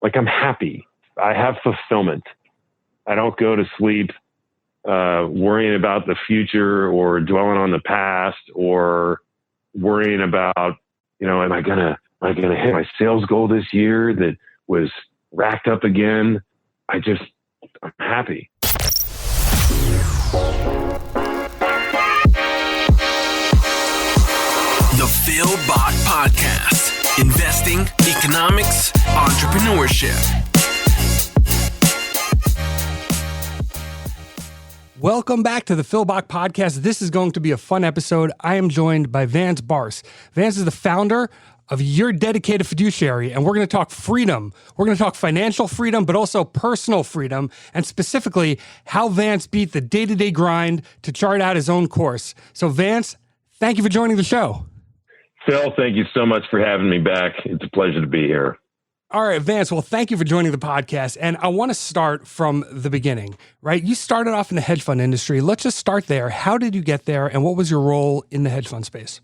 like I'm happy. I have fulfillment. I don't go to sleep worrying about the future or dwelling on the past or worrying about, am I gonna hit my sales goal this year that was racked up again? I'm happy. The Phil Bach Podcast. Investing, economics, entrepreneurship. Welcome back to the Phil Bach Podcast. This is going to be a fun episode. I am joined by Vance Barse. Vance is the founder of Your Dedicated Fiduciary, and we're going to talk freedom. We're going to talk financial freedom, but also personal freedom, and specifically how Vance beat the day-to-day grind to chart out his own course. So Vance, thank you for joining the show. Phil, thank you so much for having me back. It's a pleasure to be here. All right, Vance, well, thank you for joining the podcast. And I want to start from the beginning, right? You started off in the hedge fund industry. Let's just start there. How did you get there, and what was your role in the hedge fund space?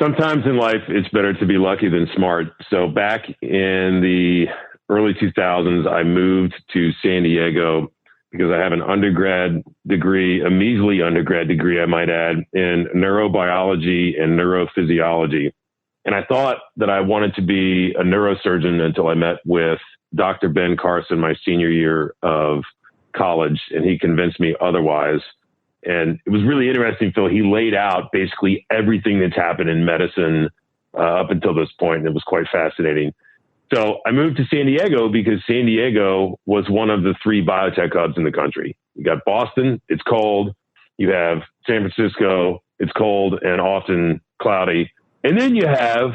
Sometimes in life, it's better to be lucky than smart. So back in the early 2000s, I moved to San Diego because I have an undergrad degree, a measly undergrad degree, I might add, in neurobiology and neurophysiology. And I thought that I wanted to be a neurosurgeon until I met with Dr. Ben Carson my senior year of college, and he convinced me otherwise. And it was really interesting, Phil. He laid out basically everything that's happened in medicine up until this point, and it was quite fascinating. So I moved to San Diego because San Diego was one of the 3 biotech hubs in the country. You got Boston, it's cold. You have San Francisco, it's cold and often cloudy. And then you have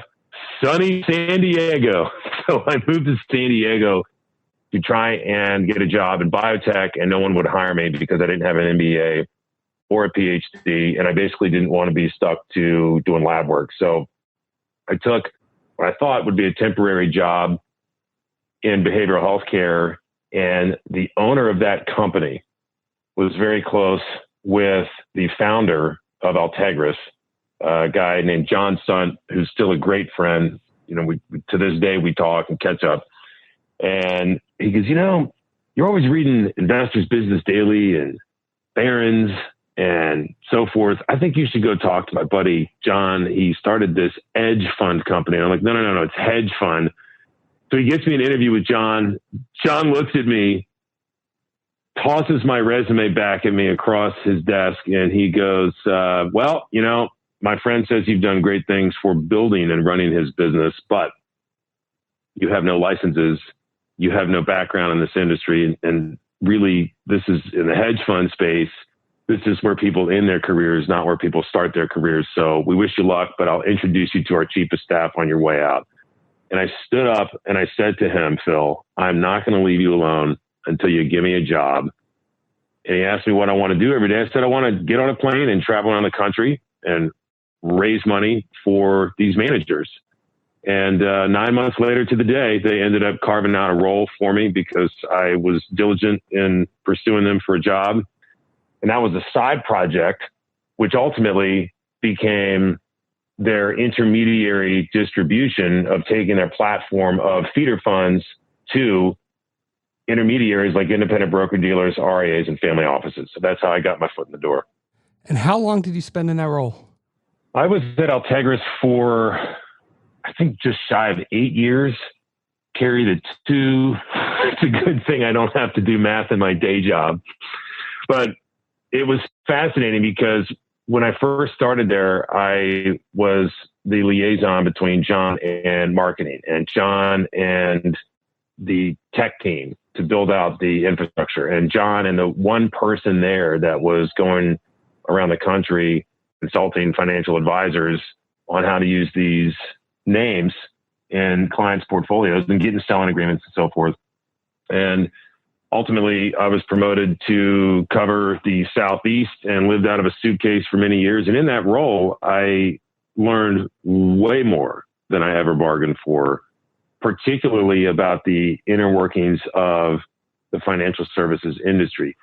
sunny San Diego. So I moved to San Diego to try and get a job in biotech, and no one would hire me because I didn't have an MBA or a PhD, and I basically didn't want to be stuck to doing lab work. So I took what I thought would be a temporary job in behavioral health care, and the owner of that company was very close with the founder of Altegris, a guy named John Sunt, who's still a great friend. We to this day, we talk and catch up. And he goes, you're always reading Investors Business Daily and Barron's and so forth. I think you should go talk to my buddy, John. He started this hedge fund company. And I'm like, no, it's hedge fund. So he gets me an interview with John. John looks at me, tosses my resume back at me across his desk, and he goes, my friend says you've done great things for building and running his business, but you have no licenses. You have no background in this industry. And really, this is in the hedge fund space. This is where people end their careers, not where people start their careers. So we wish you luck, but I'll introduce you to our chief of staff on your way out. And I stood up and I said to him, Phil, I'm not going to leave you alone until you give me a job. And he asked me what I want to do every day. I said, I want to get on a plane and travel around the country and raise money for these managers. And 9 months later to the day, they ended up carving out a role for me because I was diligent in pursuing them for a job. And that was a side project, which ultimately became their intermediary distribution of taking their platform of feeder funds to intermediaries like independent broker-dealers, RIAs, and family offices. So that's how I got my foot in the door. And how long did you spend in that role? I was at Altegris for, I think, just shy of 8 years. Carry the 2. It's a good thing I don't have to do math in my day job. But it was fascinating because when I first started there, I was the liaison between John and marketing, and John and the tech team to build out the infrastructure, and John and the one person there that was going around the country consulting financial advisors on how to use these names in clients' portfolios and getting selling agreements and so forth. And ultimately, I was promoted to cover the Southeast and lived out of a suitcase for many years. And in that role, I learned way more than I ever bargained for, particularly about the inner workings of the financial services industry.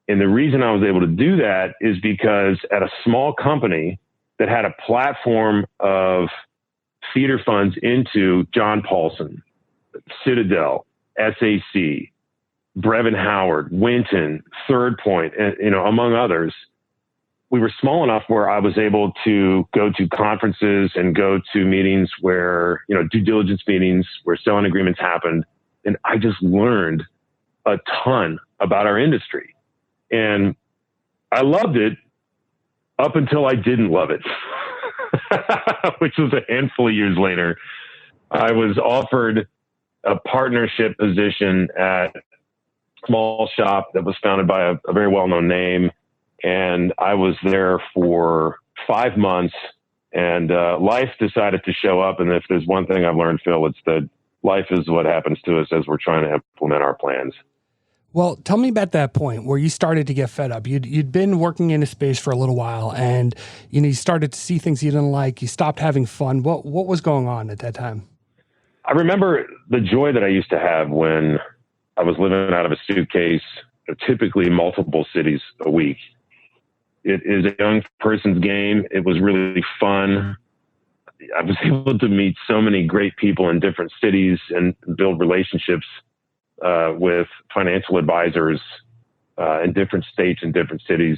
And the reason I was able to do that is because at a small company that had a platform of feeder funds into John Paulson, Citadel, SAC, Brevin Howard, Winton, Third Point, and, among others. We were small enough where I was able to go to conferences and go to meetings where, due diligence meetings where selling agreements happened. And I just learned a ton about our industry. And I loved it up until I didn't love it, which was a handful of years later. I was offered a partnership position at a small shop that was founded by a very well-known name. And I was there for 5 months, and life decided to show up. And if there's one thing I've learned, Phil, it's that life is what happens to us as we're trying to implement our plans. Well, tell me about that point where you started to get fed up. You'd been working in a space for a little while, and you started to see things you didn't like. You stopped having fun. What was going on at that time? I remember the joy that I used to have when I was living out of a suitcase, typically multiple cities a week. It is a young person's game. It was really fun. I was able to meet so many great people in different cities and build relationships with financial advisors in different states and different cities.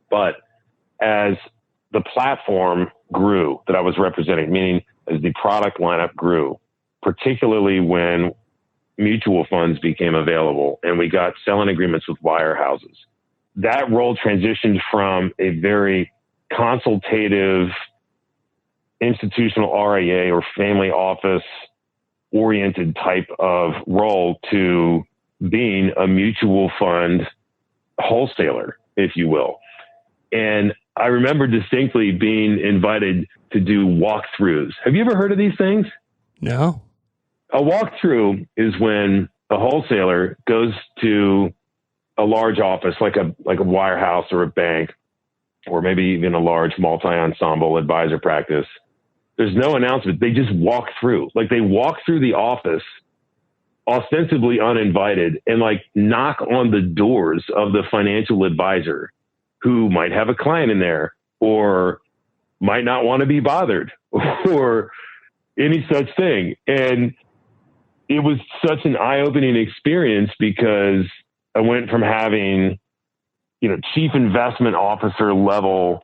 But as the platform grew that I was representing, meaning as the product lineup grew, particularly when mutual funds became available and we got selling agreements with wirehouses, that role transitioned from a very consultative institutional RIA or family office oriented type of role to being a mutual fund wholesaler, if you will. And I remember distinctly being invited to do walkthroughs. Have you ever heard of these things? No. A walkthrough is when a wholesaler goes to a large office like a wirehouse or a bank, or maybe even a large multi-ensemble advisor practice. There's no announcement. They just walk through. Like they walk through the office ostensibly uninvited and knock on the doors of the financial advisor who might have a client in there or might not want to be bothered or any such thing. And it was such an eye-opening experience because I went from having, chief investment officer level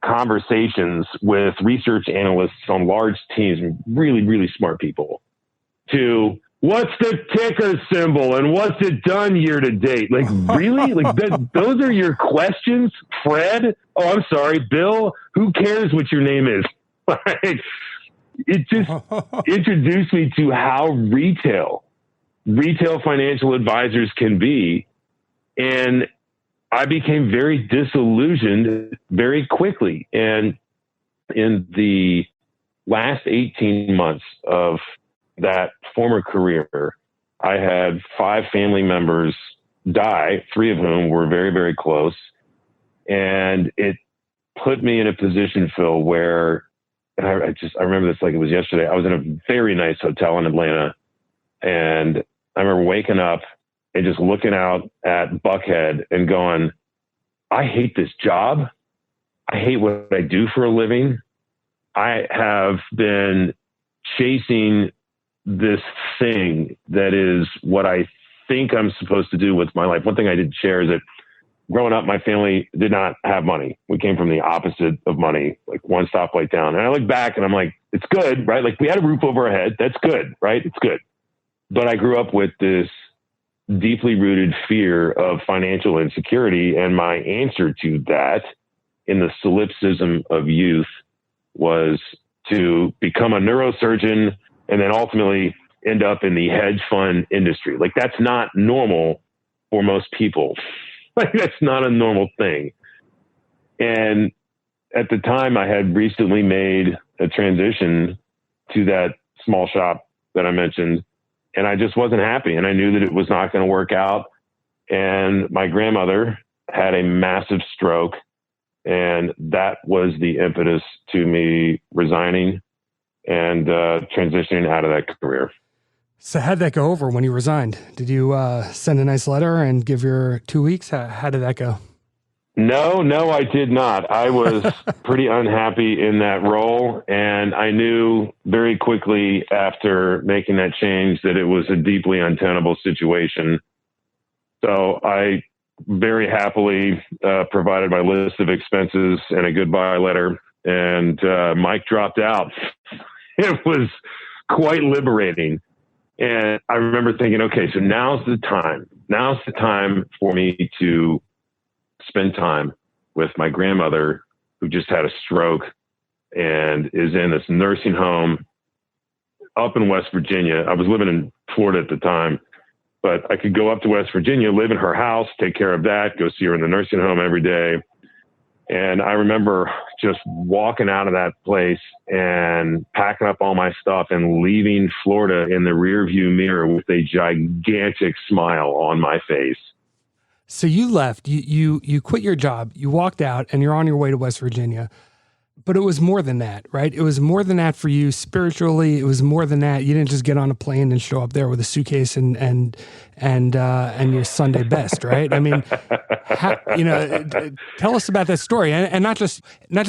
conversations with research analysts on large teams and really, really smart people to what's the ticker symbol and what's it done year to date? Really? Those are your questions, Fred? Oh, I'm sorry, Bill. Who cares what your name is? It just introduced me to how retail financial advisors can be. And I became very disillusioned very quickly. And in the last 18 months of that former career, I had 5 family members die, 3 of whom were very, very close. And it put me in a position, Phil, where I remember this like it was yesterday. I was in a very nice hotel in Atlanta, and I remember waking up and just looking out at Buckhead and going, I hate this job. I hate what I do for a living. I have been chasing this thing that is what I think I'm supposed to do with my life. One thing I did share is that growing up, my family did not have money. We came from the opposite of money, like one stoplight down. And I look back and I'm like, it's good, right? Like we had a roof over our head. That's good, right? It's good. But I grew up with this deeply rooted fear of financial insecurity. And my answer to that in the solipsism of youth was to become a neurosurgeon and then ultimately end up in the hedge fund industry. Like that's not normal for most people. Like that's not a normal thing. And at the time I had recently made a transition to that small shop that I mentioned, and I just wasn't happy. And I knew that it was not going to work out. And my grandmother had a massive stroke, and that was the impetus to me resigning and transitioning out of that career. So how'd that go over when you resigned? Did you send a nice letter and give your 2 weeks? How did that go? No, I did not. I was pretty unhappy in that role. And I knew very quickly after making that change that it was a deeply untenable situation. So I very happily provided my list of expenses and a goodbye letter. And Mike dropped out. It was quite liberating. And I remember thinking, okay, so now's the time. Now's the time for me to spend time with my grandmother, who just had a stroke and is in this nursing home up in West Virginia. I was living in Florida at the time, but I could go up to West Virginia, live in her house, take care of that, go see her in the nursing home every day. And I remember just walking out of that place and packing up all my stuff and leaving Florida in the rearview mirror with a gigantic smile on my face. So you left, you quit your job, you walked out, and you're on your way to West Virginia. But it was more than that, right? It was more than that for you spiritually. It was more than that. You didn't just get on a plane and show up there with a suitcase and your Sunday best, right? I mean, tell us about that story, and not just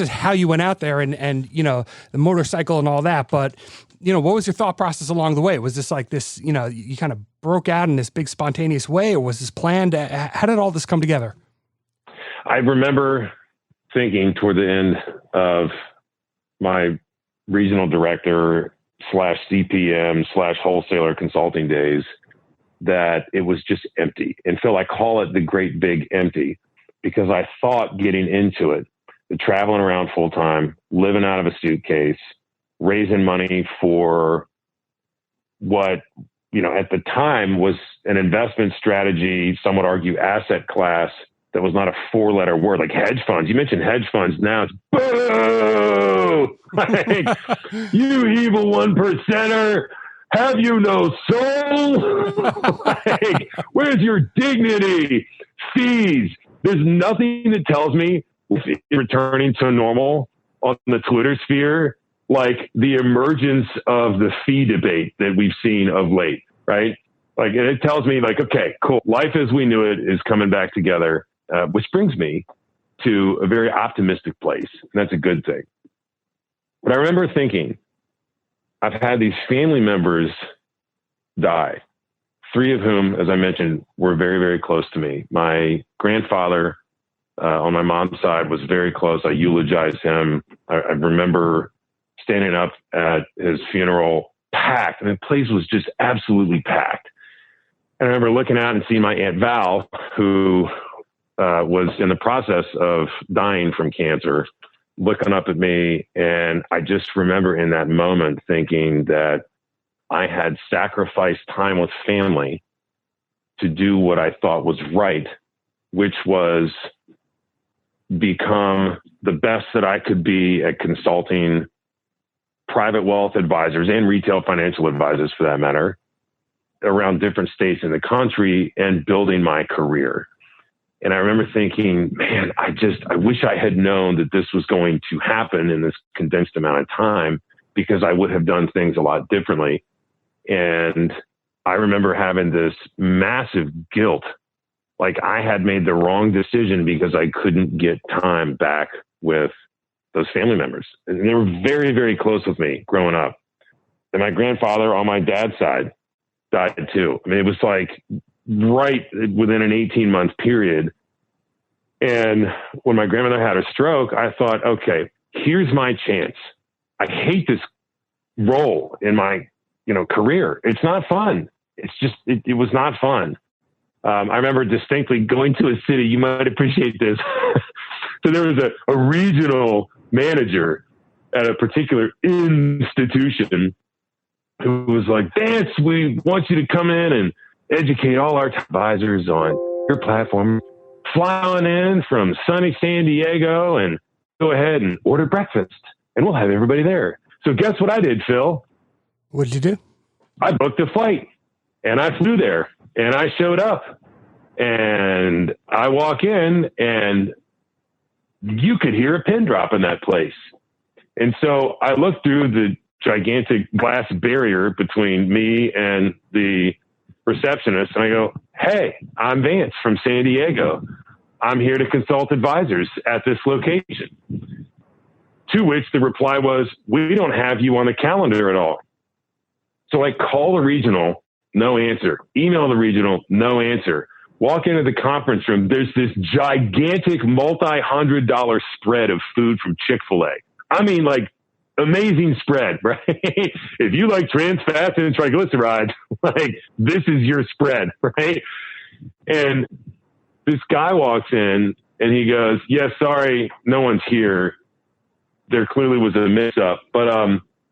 how you went out there and the motorcycle and all that, but what was your thought process along the way? Was this like this? You kind of broke out in this big spontaneous way, or was this planned? How did all this come together? I remember thinking toward the end of my regional director / CPM / wholesaler consulting days that it was just empty. And Phil, I call it the great big empty, because I thought getting into it, the traveling around full time, living out of a suitcase, raising money for what, at the time was an investment strategy, some would argue asset class, that was not a 4-letter word, like hedge funds. You mentioned hedge funds. Now it's boo! Like, you evil 1%er. Have you no soul? Like, where's your dignity? Fees. There's nothing that tells me if returning to normal on the Twitter sphere, like the emergence of the fee debate that we've seen of late, right? Like, and it tells me, like, okay, cool. Life as we knew it is coming back together. Which brings me to a very optimistic place. And that's a good thing. But I remember thinking, I've had these family members die, 3 of whom, as I mentioned, were very, very close to me. My grandfather on my mom's side was very close. I eulogized him. I remember standing up at his funeral, packed. And the place was just absolutely packed. And I remember looking out and seeing my Aunt Val, who was in the process of dying from cancer, looking up at me. And I just remember in that moment thinking that I had sacrificed time with family to do what I thought was right, which was become the best that I could be at consulting private wealth advisors and retail financial advisors, for that matter, around different states in the country and building my career. And I remember thinking, man, I wish I had known that this was going to happen in this condensed amount of time, because I would have done things a lot differently. And I remember having this massive guilt, like I had made the wrong decision because I couldn't get time back with those family members. And they were very, very close with me growing up. And my grandfather on my dad's side died too. I mean, it was like right within an 18-month period. And when my grandmother had a stroke, I thought, okay, here's my chance. I hate this role in my, career. It's not fun. It's just, it was not fun. I remember distinctly going to a city, you might appreciate this. So there was a regional manager at a particular institution who was like, Vance, we want you to come in and educate all our advisors on your platform. Fly on in from sunny San Diego and go ahead and order breakfast, and we'll have everybody there. So guess what I did, Phil? What did you do? I booked a flight, and I flew there, and I showed up, and I walk in, and you could hear a pin drop in that place. And so I looked through the gigantic glass barrier between me and the receptionist, and I go, hey, I'm Vance from San Diego. I'm here to consult advisors at this location. To which the reply was, we don't have you on the calendar at all. So I call the regional, no answer. Email the regional, no answer. Walk into the conference room. There's this gigantic multi-$100 spread of food from Chick-fil-A. I mean, like, amazing spread, right? If you like trans fats and triglycerides, like, this is your spread, right? And this guy walks in and he goes, yeah, sorry, no one's here. There clearly was a mix-up, but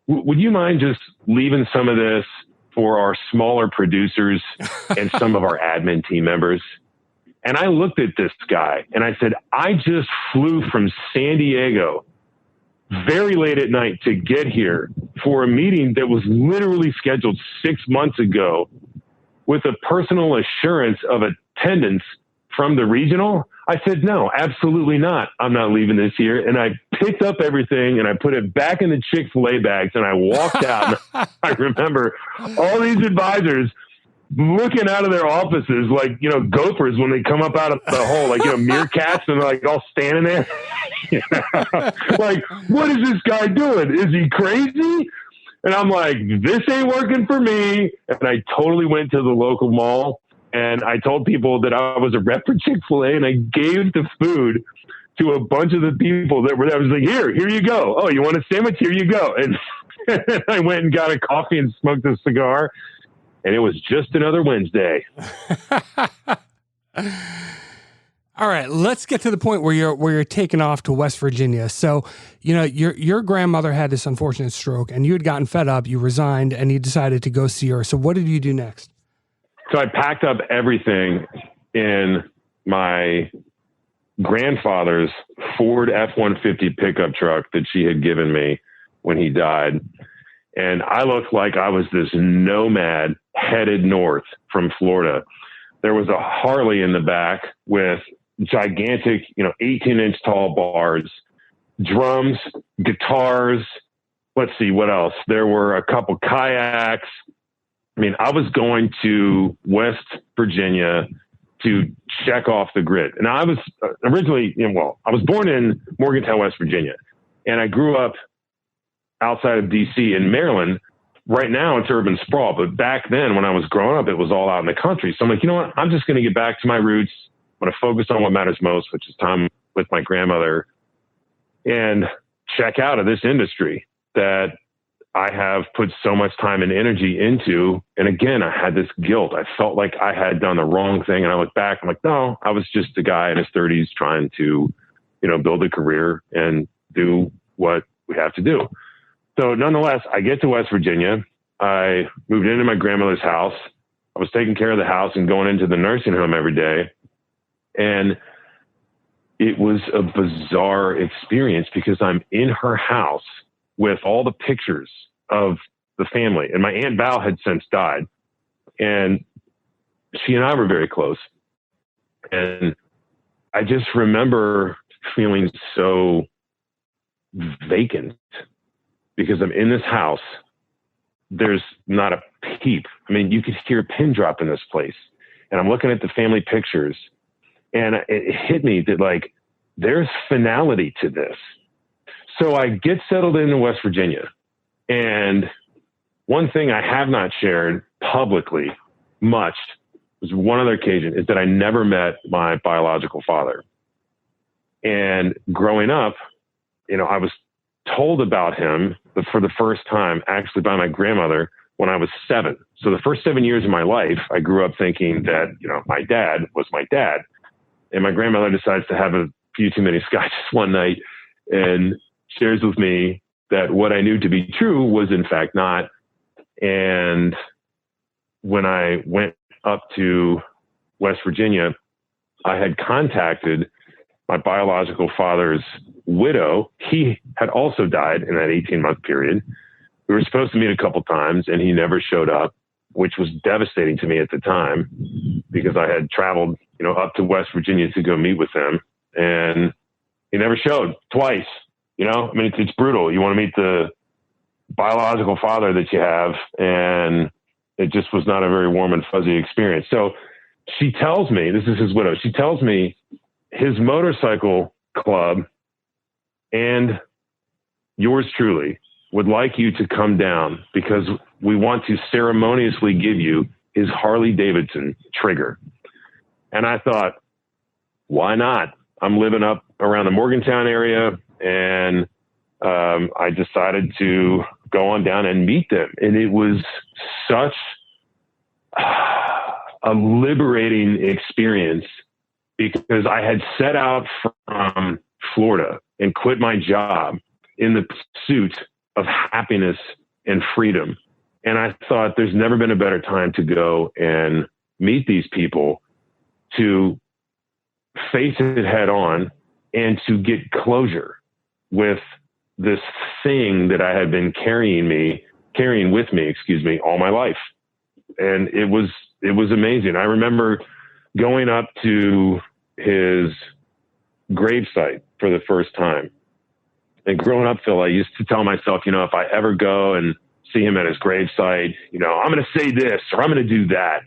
would you mind just leaving some of this for our smaller producers and some of our admin team members? And I looked at this guy and I said, I just flew from San Diego very late at night to get here for a meeting that was literally scheduled 6 months ago with a personal assurance of attendance from the regional. I said, no, absolutely not. I'm not leaving this here. And I picked up everything and I put it back in the Chick-fil-A bags and I walked out. And I remember all these advisors looking out of their offices like, you know, gophers when they come up out of the hole, like, you know, meerkats, and they're like all standing there. You know? Like, what is this guy doing? Is he crazy? And I'm like, this ain't working for me. And I totally went to the local mall. And I told people that I was a rep for Chick-fil-A, and I gave the food to a bunch of the people that were there. I was like, here you go. Oh, you want a sandwich? Here you go. And I went and got a coffee and smoked a cigar, and it was just another Wednesday. All right, let's get to the point where you're taking off to West Virginia. So, you know, your grandmother had this unfortunate stroke, and you had gotten fed up. You resigned, and you decided to go see her. So what did you do next? So I packed up everything in my grandfather's Ford F-150 pickup truck that she had given me when he died. And I looked like I was this nomad headed north from Florida. There was a Harley in the back with gigantic, 18-inch tall bars, drums, guitars. Let's see, what else? There were a couple kayaks. I mean, I was going to West Virginia to check off the grid. And I was originally, I was born in Morgantown, West Virginia, and I grew up outside of D.C. in Maryland. Right now it's urban sprawl, but back then when I was growing up, it was all out in the country. So I'm like, you know what? I'm just going to get back to my roots. I'm going to focus on what matters most, which is time with my grandmother, and check out of this industry that I have put so much time and energy into. And again, I had this guilt. I felt like I had done the wrong thing. And I look back, I'm like, no, I was just a guy in his 30s trying to, build a career and do what we have to do. So nonetheless, I get to West Virginia. I moved into my grandmother's house. I was taking care of the house and going into the nursing home every day. And it was a bizarre experience because I'm in her house with all the pictures of the family. And my Aunt Val had since died. And she and I were very close. And I just remember feeling so vacant because I'm in this house. There's not a peep. I mean, you could hear a pin drop in this place. And I'm looking at the family pictures, and it hit me that, like, there's finality to this. So I get settled into West Virginia. And one thing I have not shared publicly much was one other occasion is that I never met my biological father. And growing up, I was told about him for the first time actually by my grandmother when I was 7. So the first 7 years of my life, I grew up thinking that, my dad was my dad. And my grandmother decides to have a few too many scotches one night and shares with me that what I knew to be true was in fact not. And when I went up to West Virginia, I had contacted my biological father's widow. He had also died in that 18-month period. We were supposed to meet a couple times and he never showed up, which was devastating to me at the time because I had traveled, up to West Virginia to go meet with him, and he never showed twice. I mean, it's brutal. You want to meet the biological father that you have, and it just was not a very warm and fuzzy experience. So she tells me, this is his widow, she tells me his motorcycle club and yours truly would like you to come down because we want to ceremoniously give you his Harley Davidson trigger. And I thought, why not? I'm living up around the Morgantown area, and I decided to go on down and meet them. And it was such a liberating experience because I had set out from Florida and quit my job in the pursuit of happiness and freedom. And I thought there's never been a better time to go and meet these people, to face it head on and to get closure with this thing that I had been carrying with me, all my life. And it was amazing. I remember going up to his gravesite for the first time. And growing up, Phil, I used to tell myself, if I ever go and see him at his gravesite, I'm going to say this or I'm going to do that.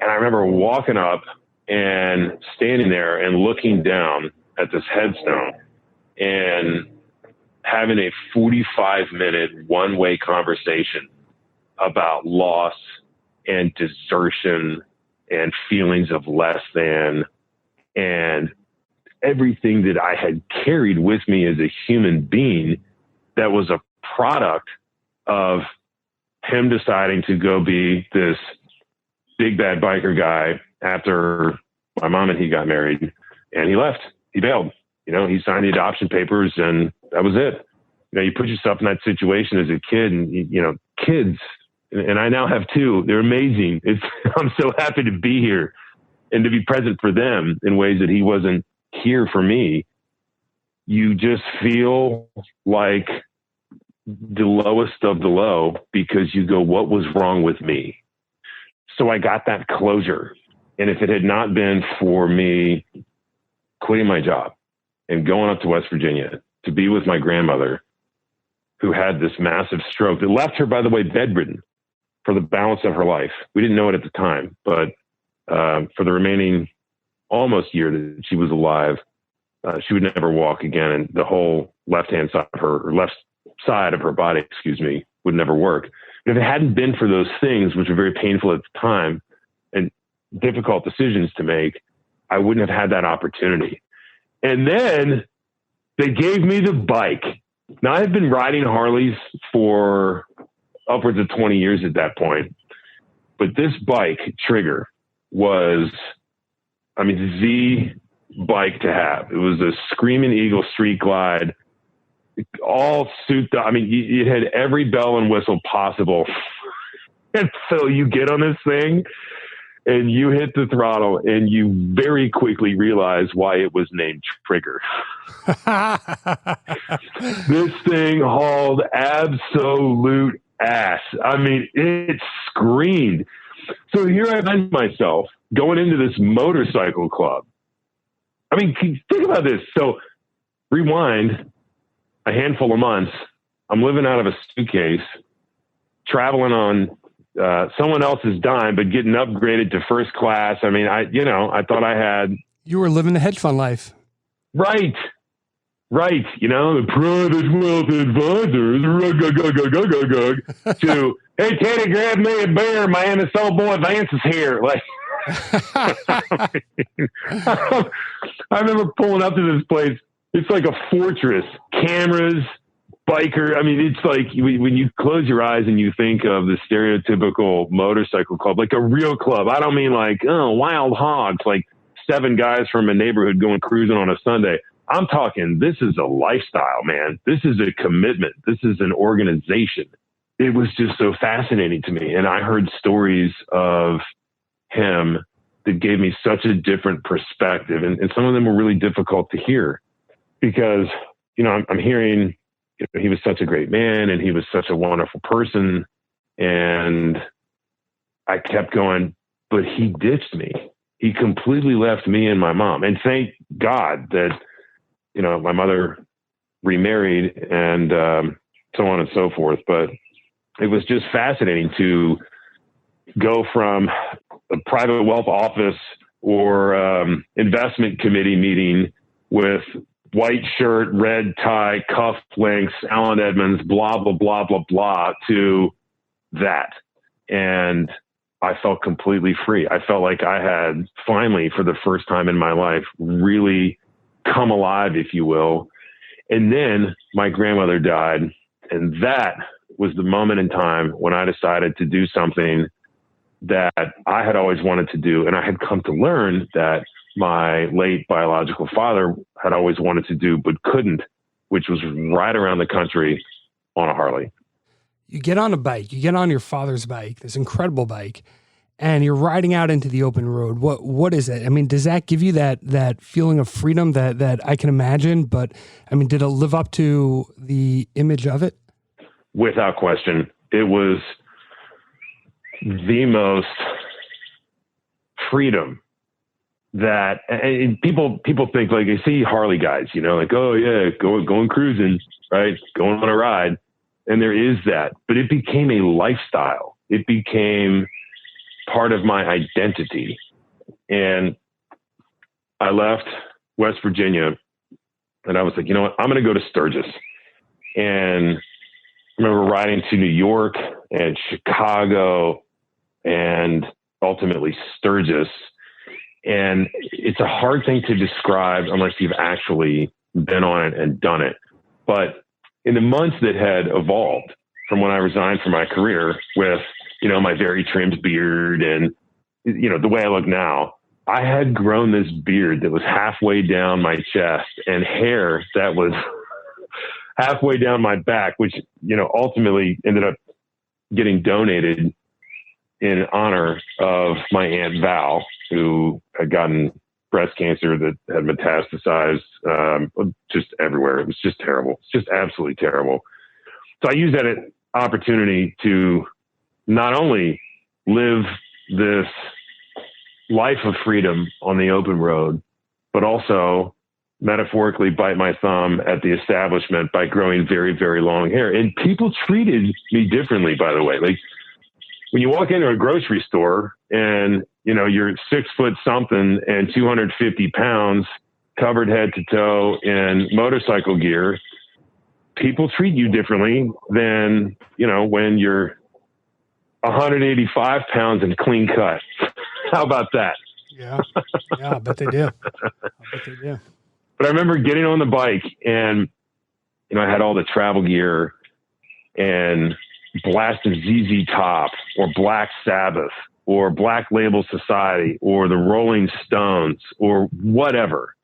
And I remember walking up and standing there and looking down at this headstone and having a 45-minute one-way conversation about loss and desertion and feelings of less than and everything that I had carried with me as a human being that was a product of him deciding to go be this big bad biker guy after my mom and he got married, and he left. He bailed. He signed the adoption papers, and that was it. You put yourself in that situation as a kid, and kids, and I now have two. They're amazing. I'm so happy to be here and to be present for them in ways that he wasn't here for me. You just feel like the lowest of the low because you go, what was wrong with me? So I got that closure. And if it had not been for me quitting my job and going up to West Virginia to be with my grandmother, who had this massive stroke that left her, by the way, bedridden for the balance of her life. We didn't know it at the time, but for the remaining almost year that she was alive, she would never walk again. And the whole left side of her body, would never work. And if it hadn't been for those things, which were very painful at the time and difficult decisions to make, I wouldn't have had that opportunity. And then they gave me the bike. Now, I've been riding Harleys for upwards of 20 years at that point, but this bike trigger was, the bike to have. It was a Screaming Eagle Street Glide, all souped up. It had every bell and whistle possible. And so you get on this thing and you hit the throttle and you very quickly realize why it was named Trigger. This thing hauled absolute ass. It screamed. So here I find myself going into this motorcycle club. Think about this. So rewind a handful of months. I'm living out of a suitcase, traveling on someone else's dime, but getting upgraded to first class. I thought I had. You were living the hedge fund life. Right. The private wealth advisors, to, hey, Teddy, grab me a beer, man. This old boy Vance is here. I remember pulling up to this place. It's like a fortress, cameras, biker. It's like when you close your eyes and you think of the stereotypical motorcycle club, like a real club. I don't mean like, wild hogs, like 7 guys from a neighborhood going cruising on a Sunday. I'm talking, this is a lifestyle, man. This is a commitment. This is an organization. It was just so fascinating to me. And I heard stories of him that gave me such a different perspective. And some of them were really difficult to hear because, I'm hearing, he was such a great man and he was such a wonderful person. And I kept going, but he ditched me. He completely left me and my mom. And thank God that, my mother remarried and so on and so forth. But it was just fascinating to go from a private wealth office or investment committee meeting with white shirt, red tie, cufflinks, Alan Edmonds, blah, blah, blah, blah, blah, to that. And I felt completely free. I felt like I had finally, for the first time in my life, really come alive, if you will. And then my grandmother died. And that was the moment in time when I decided to do something that I had always wanted to do. And I had come to learn that my late biological father had always wanted to do, but couldn't, which was ride around the country on a Harley. You get on a bike, you get on your father's bike, this incredible bike, and you're riding out into the open road. What is it? I mean, does that give you that feeling of freedom that I can imagine? But I mean, did it live up to the image of it? Without question. It was the most freedom that, and people think, like, I see Harley guys, you know, like, oh yeah, going cruising, right? Going on a ride. And there is that, but it became a lifestyle. It became part of my identity. And I left West Virginia and I was like, you know what, I'm going to go to Sturgis. And I remember riding to New York and Chicago and ultimately Sturgis. And it's a hard thing to describe unless you've actually been on it and done it. But in the months that had evolved from when I resigned from my career with, you know, my very trimmed beard and, you know, the way I look now, I had grown this beard that was halfway down my chest and hair that was halfway down my back, which, you know, ultimately ended up getting donated in honor of my Aunt Val, who had gotten breast cancer that had metastasized just everywhere. It was just terrible. It's just absolutely terrible. So I used that opportunity to not only live this life of freedom on the open road, but also metaphorically bite my thumb at the establishment by growing very, very long hair. And people treated me differently, by the way. Like when you walk into a grocery store and, you know, you're 6 foot something and 250 pounds covered head to toe in motorcycle gear, people treat you differently than, you know, when you're 185 pounds and clean cut. How about that? Yeah. Yeah. I bet they do. But I remember getting on the bike and, you know, I had all the travel gear and blasting ZZ Top or Black Sabbath or Black Label Society or the Rolling Stones or whatever,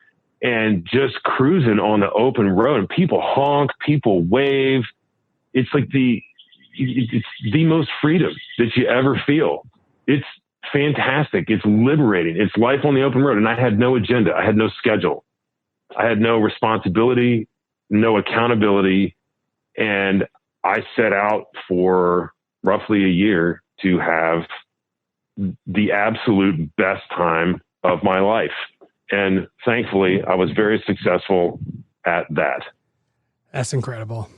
and just cruising on the open road. And people honk, people wave. It's like it's the most freedom that you ever feel. It's fantastic. It's liberating. It's life on the open road. And I had no agenda. I had no schedule. I had no responsibility, no accountability. And I set out for roughly a year to have the absolute best time of my life. And thankfully, I was very successful at that. That's incredible.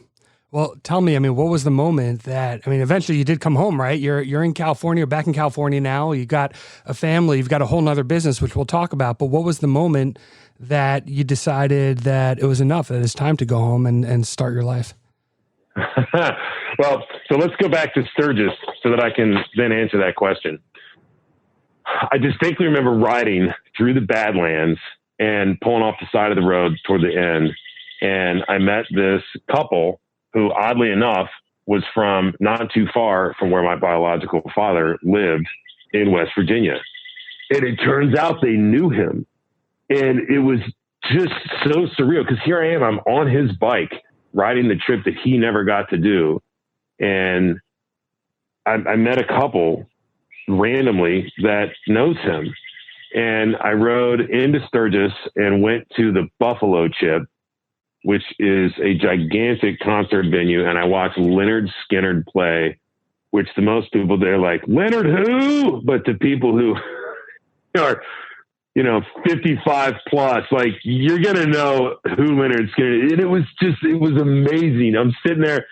Well, tell me, I mean, what was the moment that, I mean, eventually you did come home, right? You're in California, back in California now. You got a family, you've got a whole nother business, which we'll talk about. But what was the moment that you decided that it was enough, that it's time to go home and start your life? Well, so let's go back to Sturgis so that I can then answer that question. I distinctly remember riding through the Badlands and pulling off the side of the road toward the end. And I met this couple who, oddly enough, was from not too far from where my biological father lived in West Virginia. And it turns out they knew him. And it was just so surreal because here I am, I'm on his bike riding the trip that he never got to do. And I met a couple randomly that knows him. And I rode into Sturgis and went to the Buffalo Chip, which is a gigantic concert venue. And I watched Leonard Skinner play, which to most people, they're like, Leonard who? But to people who are, 55 plus, like, you're going to know who Leonard Skinner is. And it was amazing. I'm sitting there,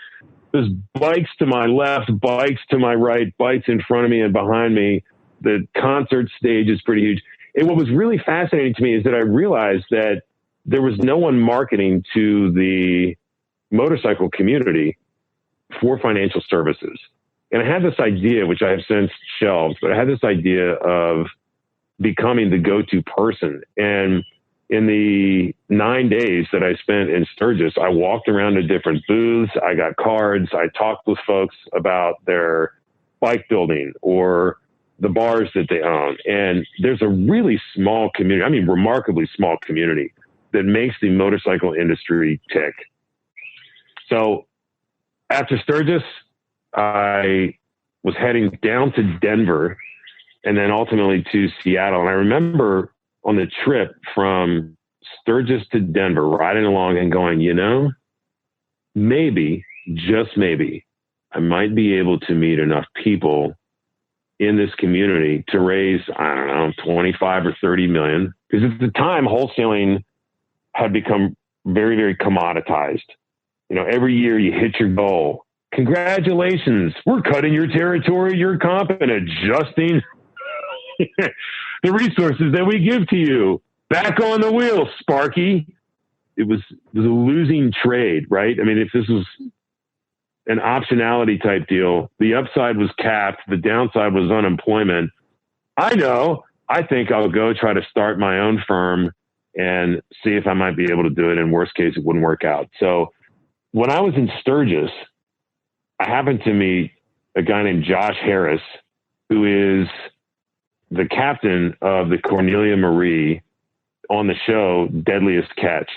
there's bikes to my left, bikes to my right, bikes in front of me and behind me. The concert stage is pretty huge. And what was really fascinating to me is that I realized that there was no one marketing to the motorcycle community for financial services. And I had this idea, which I have since shelved, but I had this idea of becoming the go-to person. And in the 9 days that I spent in Sturgis, I walked around to different booths. I got cards. I talked with folks about their bike building or the bars that they own. And there's a really small community, I mean, remarkably small community that makes the motorcycle industry tick. So after Sturgis, I was heading down to Denver and then ultimately to Seattle. And I remember on the trip from Sturgis to Denver, riding along and going, you know, maybe, just maybe, I might be able to meet enough people in this community to raise, I don't know, 25 or 30 million. Because at the time, wholesaling had become very, very commoditized. You know, every year you hit your goal. Congratulations, we're cutting your territory, your comp, and adjusting the resources that we give to you. Back on the wheel, Sparky. It was a losing trade, right? I mean, if this was an optionality type deal, the upside was capped, the downside was unemployment. I know, I think I'll go try to start my own firm and see if I might be able to do it. In worst case, it wouldn't work out. So when I was in Sturgis, I happened to meet a guy named Josh Harris, who is the captain of the Cornelia Marie on the show Deadliest Catch.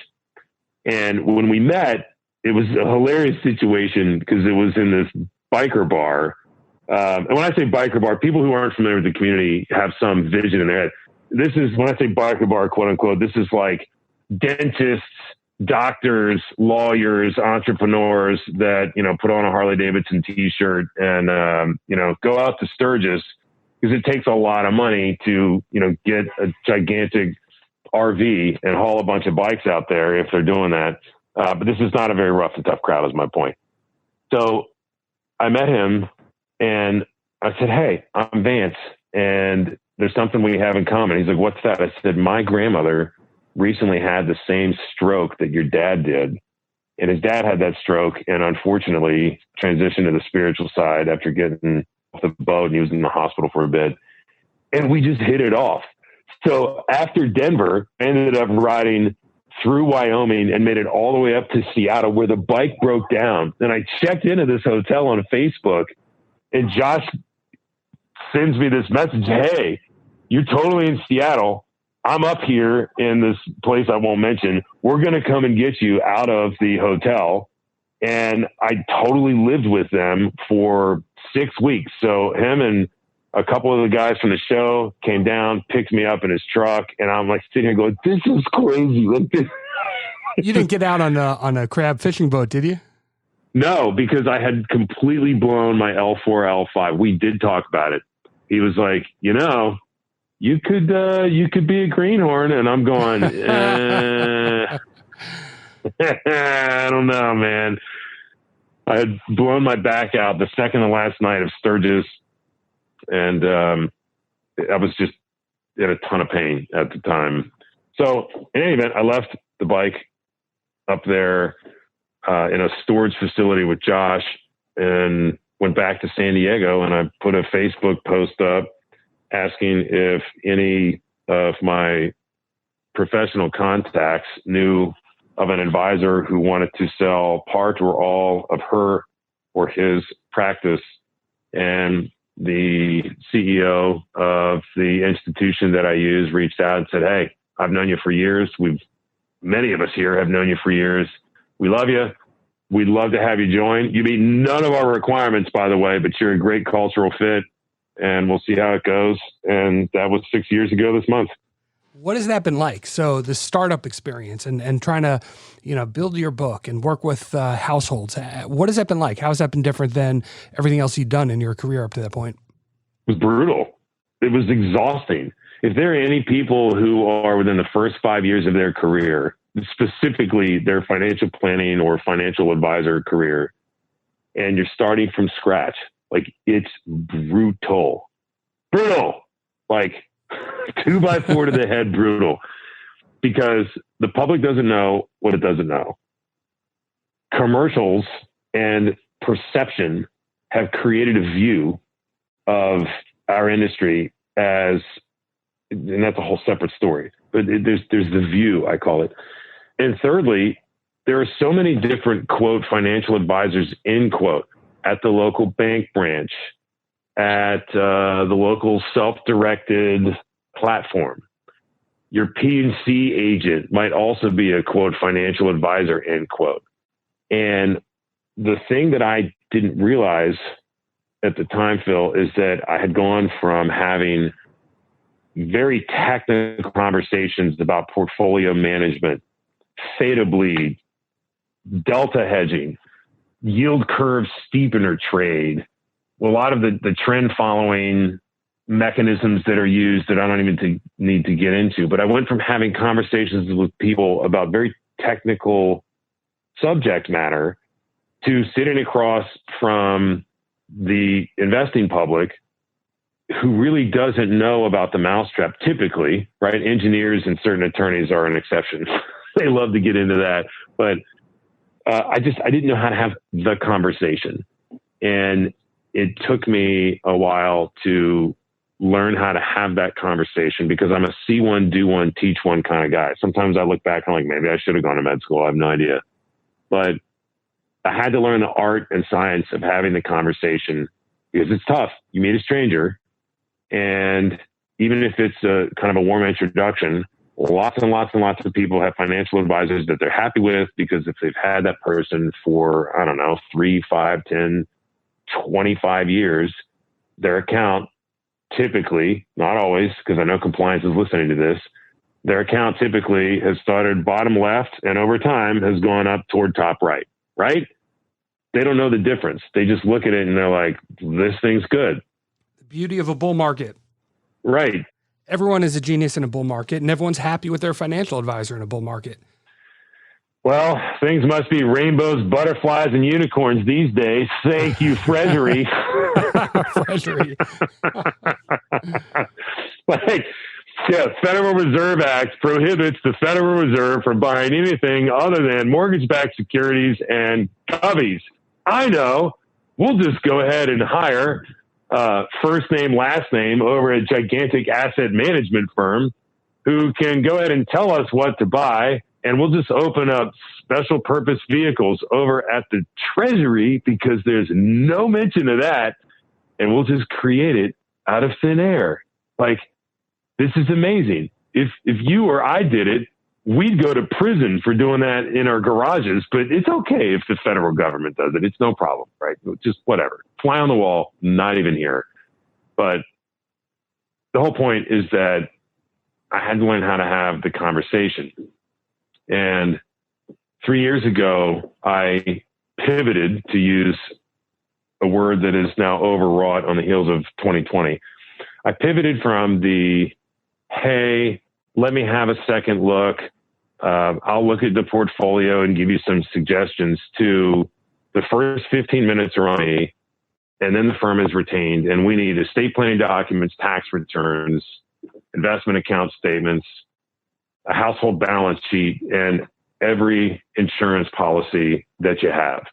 And when we met, it was a hilarious situation because it was in this biker bar. And when I say biker bar, people who aren't familiar with the community have some vision in their head. This is, when I say biker bar, quote unquote, this is like dentists, doctors, lawyers, entrepreneurs that, you know, put on a Harley Davidson t-shirt and, you know, go out to Sturgis because it takes a lot of money to, you know, get a gigantic RV and haul a bunch of bikes out there if they're doing that. But this is not a very rough and tough crowd is my point. So I met him and I said, hey, I'm Vance and there's something we have in common. He's like, what's that? I said, my grandmother recently had the same stroke that your dad did. And his dad had that stroke and unfortunately transitioned to the spiritual side after getting off the boat, and he was in the hospital for a bit. And we just hit it off. So after Denver, I ended up riding through Wyoming and made it all the way up to Seattle where the bike broke down. And I checked into this hotel on Facebook and Josh sends me this message. Hey, you're totally in Seattle. I'm up here in this place I won't mention. We're going to come and get you out of the hotel. And I totally lived with them for 6 weeks. So him and a couple of the guys from the show came down, picked me up in his truck. And I'm like sitting here going, this is crazy. Like this. You didn't get out on a crab fishing boat, did you? No, because I had completely blown my L4, L5. We did talk about it. He was like, you know, you could be a greenhorn. And I'm going, I don't know, man. I had blown my back out the second to last night of Sturgis. And I was just in a ton of pain at the time. So in any event, I left the bike up there in a storage facility with Josh and went back to San Diego. And I put a Facebook post up asking if any of my professional contacts knew of an advisor who wanted to sell part or all of her or his practice. And the CEO of the institution that I use reached out and said, hey, I've known you for years. Many of us here have known you for years. We love you. We'd love to have you join. You meet none of our requirements, by the way, but you're a great cultural fit and we'll see how it goes. And that was 6 years ago this month. What has that been like? So the startup experience and trying to, you know, build your book and work with households. What has that been like? How has that been different than everything else you've done in your career up to that point? It was brutal. It was exhausting. If there are any people who are within the first 5 years of their career, specifically their financial planning or financial advisor career, and you're starting from scratch, like it's brutal. Like 2x4 to the head brutal, because the public doesn't know what it doesn't know. Commercials and perception have created a view of our industry as, and that's a whole separate story, but there's the view, I call it. And thirdly, there are so many different, quote, financial advisors, end quote, at the local bank branch, at the local self-directed platform. Your P&C agent might also be a, quote, financial advisor, end quote. And the thing that I didn't realize at the time, Phil, is that I had gone from having very technical conversations about portfolio management, theta bleed, delta hedging, yield curve steepener trade, a lot of the trend following mechanisms that are used that I don't even need to get into. But I went from having conversations with people about very technical subject matter to sitting across from the investing public who really doesn't know about the mousetrap typically, right? Engineers and certain attorneys are an exception. They love to get into that. But I didn't know how to have the conversation. And it took me a while to learn how to have that conversation, because I'm a see one, do one, teach one kind of guy. Sometimes I look back and I'm like, maybe I should have gone to med school. I have no idea. But I had to learn the art and science of having the conversation, because it's tough. You meet a stranger, and even if it's a kind of a warm introduction, lots and lots and lots of people have financial advisors that they're happy with, because if they've had that person for, I don't know, 3, 5, 10, 25 years, their account typically, not always, because I know compliance is listening to this, their account typically has started bottom left and over time has gone up toward top right, right? They don't know the difference. They just look at it and they're like, this thing's good. The beauty of a bull market. Right. Everyone is a genius in a bull market, and everyone's happy with their financial advisor in a bull market. Well, things must be rainbows, butterflies, and unicorns these days. Thank you, Treasury. Treasury. Federal Reserve Act prohibits the Federal Reserve from buying anything other than mortgage-backed securities and govies. I know. We'll just go ahead and hire first name, last name over a gigantic asset management firm who can go ahead and tell us what to buy. And we'll just open up special purpose vehicles over at the Treasury, because there's no mention of that. And we'll just create it out of thin air. Like, this is amazing. If you or I did it, we'd go to prison for doing that in our garages, but it's okay if the federal government does it. It's no problem, right? Just whatever. Fly on the wall, not even here. But the whole point is that I had to learn how to have the conversation. And 3 years ago, I pivoted, to use a word that is now overwrought on the heels of 2020. I pivoted from the, hey, let me have a second look. I'll look at the portfolio and give you some suggestions, to the first 15 minutes are on me, and then the firm is retained, and we need estate planning documents, tax returns, investment account statements, a household balance sheet, and every insurance policy that you have.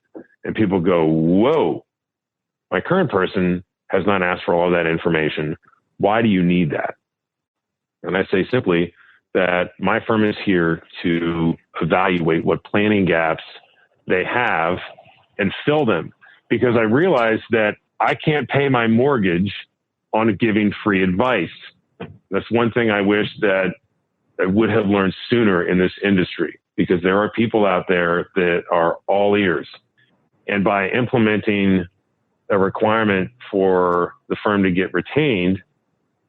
And people go, whoa, my current person has not asked for all that information. Why do you need that? And I say simply that my firm is here to evaluate what planning gaps they have and fill them, because I realize that I can't pay my mortgage on giving free advice. That's one thing I wish that I would have learned sooner in this industry, because there are people out there that are all ears. And by implementing a requirement for the firm to get retained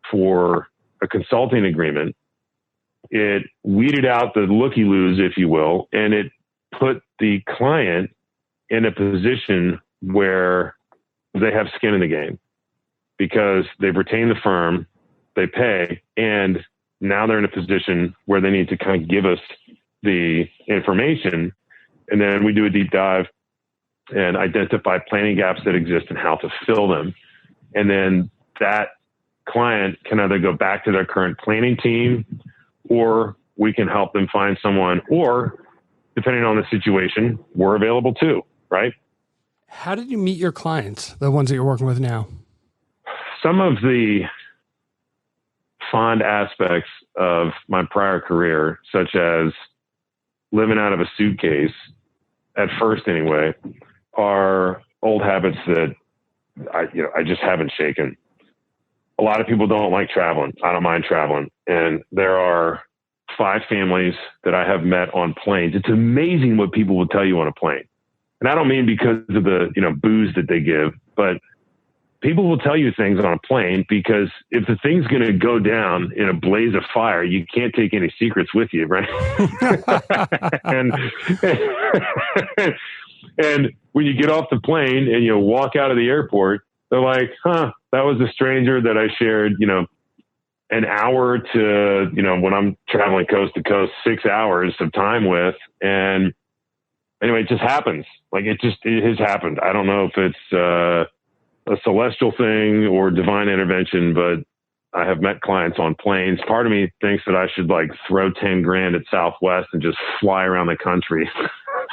for a consulting agreement, it weeded out the looky-loos, if you will, and it put the client in a position where they have skin in the game, because they've retained the firm, they pay, and now they're in a position where they need to kind of give us the information, and then we do a deep dive and identify planning gaps that exist and how to fill them. And then that client can either go back to their current planning team, or we can help them find someone, or depending on the situation, we're available too, right? How did you meet your clients, the ones that you're working with now? Some of the fond aspects of my prior career, such as living out of a suitcase, at first anyway, are old habits that I just haven't shaken. A lot of people don't like traveling. I don't mind traveling. And there are 5 families that I have met on planes. It's amazing what people will tell you on a plane. And I don't mean because of the, booze that they give, but people will tell you things on a plane because if the thing's going to go down in a blaze of fire, you can't take any secrets with you, right? And when you get off the plane and you walk out of the airport, they're like, that was a stranger that I shared, an hour to, when I'm traveling coast to coast, 6 hours of time with. And anyway, it just happens. Like it has happened. I don't know if it's a celestial thing or divine intervention, but I have met clients on planes. Part of me thinks that I should throw 10 grand at Southwest and just fly around the country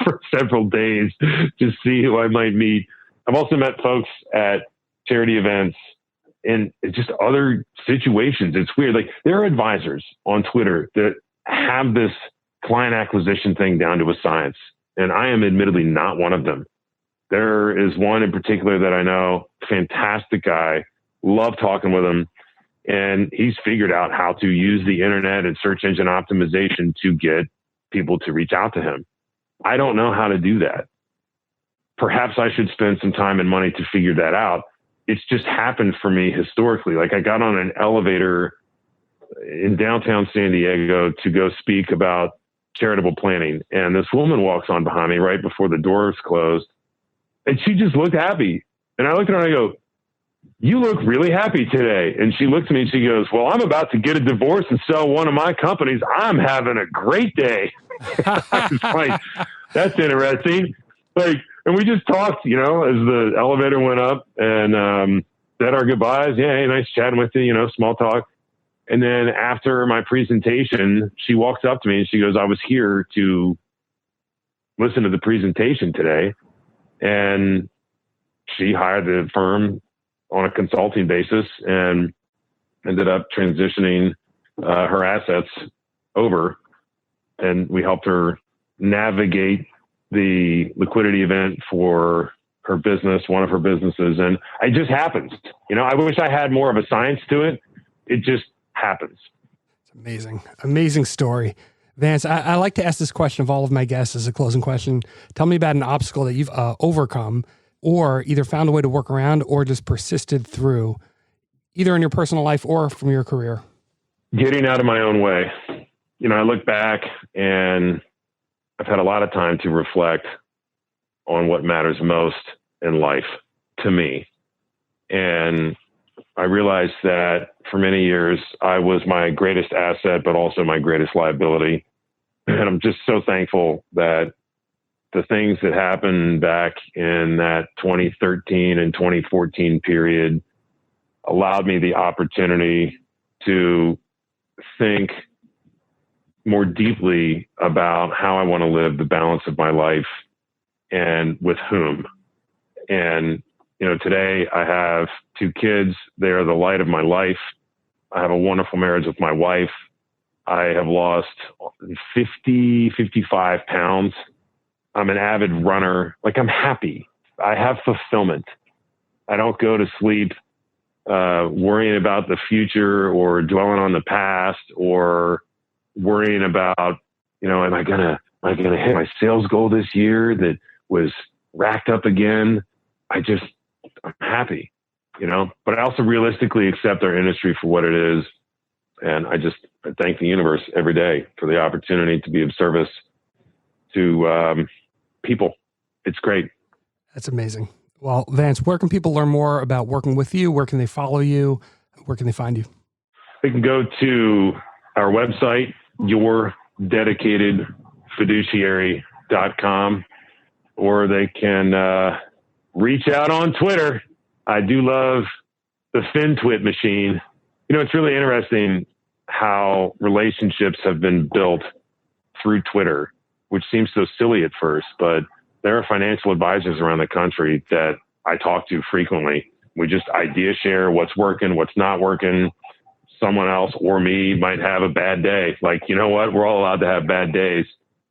for several days to see who I might meet. I've also met folks at charity events and just other situations. It's weird. There are advisors on Twitter that have this client acquisition thing down to a science. And I am admittedly not one of them. There is one in particular that I know, fantastic guy, love talking with him. And he's figured out how to use the internet and search engine optimization to get people to reach out to him. I don't know how to do that. Perhaps I should spend some time and money to figure that out. It's just happened for me historically. I got on an elevator in downtown San Diego to go speak about charitable planning. And this woman walks on behind me right before the doors closed. And she just looked happy. And I looked at her and I go, "You look really happy today." And she looked at me and she goes, "Well, I'm about to get a divorce and sell one of my companies. I'm having a great day." I was like, that's interesting. And we just talked, as the elevator went up and said our goodbyes. Yeah, hey, nice chatting with you, small talk. And then after my presentation, she walks up to me and she goes, "I was here to listen to the presentation today." And she hired the firm on a consulting basis and ended up transitioning her assets over. And we helped her navigate the liquidity event for her business, one of her businesses. And it just happens. I wish I had more of a science to it. It just happens. It's amazing. Amazing story. Vance, I like to ask this question of all of my guests as a closing question. Tell me about an obstacle that you've overcome or either found a way to work around or just persisted through, either in your personal life or from your career. Getting out of my own way. I look back and I've had a lot of time to reflect on what matters most in life to me. And I realized that for many years, I was my greatest asset, but also my greatest liability. And I'm just so thankful that the things that happened back in that 2013 and 2014 period allowed me the opportunity to think more deeply about how I want to live the balance of my life and with whom. And today I have 2 kids. They are the light of my life. I have a wonderful marriage with my wife. I have lost 55 pounds. I'm an avid runner. I'm happy. I have fulfillment. I don't go to sleep worrying about the future or dwelling on the past or worrying about, am I gonna hit my sales goal this year that was racked up again? I'm happy, but I also realistically accept our industry for what it is. And I thank the universe every day for the opportunity to be of service to people. It's great. That's amazing. Well, Vance, where can people learn more about working with you? Where can they follow you? Where can they find you? They can go to our website, yourdedicatedfiduciary.com, or they can reach out on Twitter. I do love the FinTwit machine. It's really interesting how relationships have been built through Twitter, which seems so silly at first, but there are financial advisors around the country that I talk to frequently. We just idea share what's working, what's not working. Someone else or me might have a bad day. Like, you know what? We're all allowed to have bad days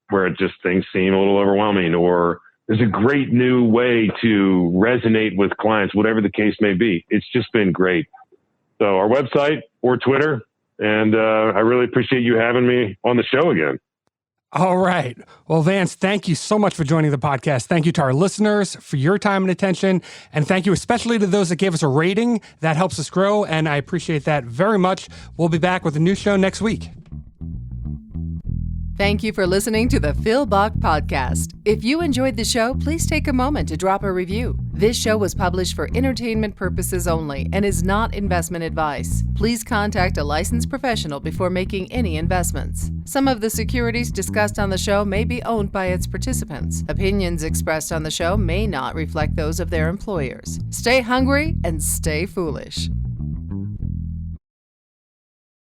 where it just things seem a little overwhelming, or there's a great new way to resonate with clients, whatever the case may be. It's just been great. So our website or Twitter, and I really appreciate you having me on the show again. All right. Well, Vance, thank you so much for joining the podcast. Thank you to our listeners for your time and attention. And thank you especially to those that gave us a rating. That helps us grow, and I appreciate that very much. We'll be back with a new show next week. Thank you for listening to the Phil Bach Podcast. If you enjoyed the show, please take a moment to drop a review. This show was published for entertainment purposes only and is not investment advice. Please contact a licensed professional before making any investments. Some of the securities discussed on the show may be owned by its participants. Opinions expressed on the show may not reflect those of their employers. Stay hungry and stay foolish.